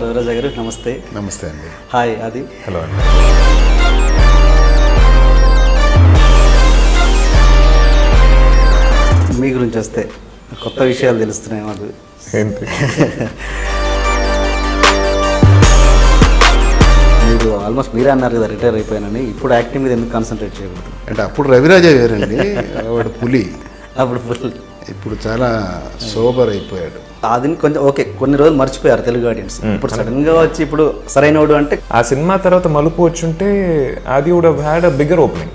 రవిరాజా గారు నమస్తే. నమస్తే అండి. హాయ్ ఆది. హలో అండి. మీ గురించి వస్తే కొత్త విషయాలు తెలుస్తున్నాయి మాకు. ఏంటి? మీరు ఆల్మోస్ట్ మీరే అన్నారు కదా రిటైర్ అయిపోయానని. ఇప్పుడు యాక్టింగ్ మీద ఎందుకు కాన్సన్ట్రేట్ చేయకూడదు? అంటే అప్పుడు రవిరాజా వేరండి, వాడు పులి. అప్పుడు full. ఇప్పుడు చాలా సోబర్ అయిపోయాడు. అది కొంచెం ఓకే, కొన్ని రోజులు మర్చిపోయారు తెలుగు ఆడియన్స్. ఇప్పుడు సడన్ గా వచ్చి ఇప్పుడు సరైనోడు అంటే ఆ సినిమా తర్వాత మలుపు వచ్చుంటే అది would have had a bigger opening.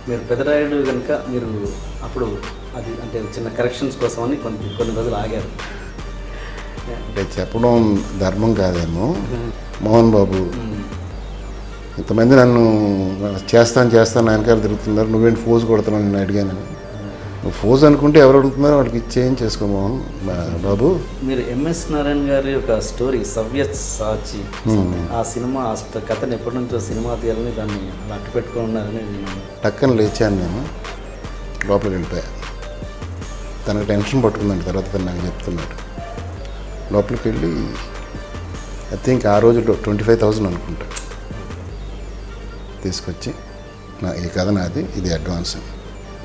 మీరు పెద్దరాయుడు కనుక మీరు అప్పుడు అది అంటే చిన్న కరెక్షన్స్ కోసం అని కొన్ని రోజులు ఆగారు. అంటే చెప్పడం ధర్మం కాదేమో. మోహన్ బాబు ఇంతమంది నన్ను చేస్తాను వెనకాల తిరుగుతున్నారు, నువ్వేంటి ఫోజ్ కొడుతున్నావు నేను అడిగాను. నువ్వు ఫోజ్ అనుకుంటే ఎవరు అడుగుతున్నారో వాళ్ళకి ఇచ్చేం చేసుకో మోహన్ బాబు. మీరు ఎంఎస్ నారాయణ గారి ఒక స్టోరీ సవ్య సాచి, ఆ సినిమా కథను ఎప్పటి నుంచో సినిమా తీయాలని దాన్ని అలా అట్టు పెట్టుకుని ఉన్నారని నేను టక్కన లేచాను, నేను లోపలికి వెళ్ళిపోయా. తనకు టెన్షన్ పట్టుకుందండి. తర్వాత తను నాకు చెప్తున్నాడు. లోపలికి వెళ్ళి ఐ థింక్ ఆ రోజు 25,000 అనుకుంటా తీసుకొచ్చి ఈ కథ నాది, ఇది అడ్వాన్స్.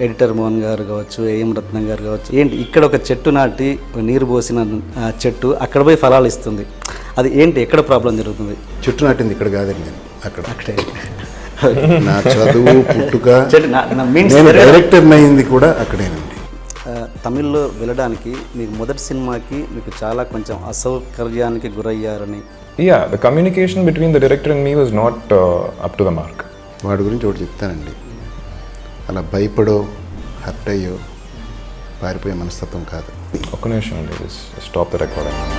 ఎడిటర్ మోహన్ గారు కావచ్చు, ఏఎం రత్నం గారు కావచ్చు, ఏంటి ఇక్కడ ఒక చెట్టు నాటి నీరు పోసిన చెట్టు అక్కడ పోయి ఫలాలు ఇస్తుంది, అది ఏంటి ఎక్కడ ప్రాబ్లం జరుగుతుంది? చెట్టు నాటింది ఇక్కడ కాదండి, నేను అక్కడే. అక్కడే నా చదువు పుట్టుక, నేను డైరెక్టర్ అయింది కూడా అక్కడేనండి. తమిళ్లో వెళ్ళడానికి మీకు మొదటి సినిమాకి మీకు చాలా కొంచెం అసౌకర్యానికి గురయ్యారని. Yeah, the communication between the director and me was not up to the mark. వాడి గురించి ఒకటి చెప్తానండి. అలా భయపడో హర్ట్ అయ్యో పారిపోయే మనస్తత్వం కాదు. ఒక్క నిమిషం అండి, స్టాప్ ద రికార్డింగ్.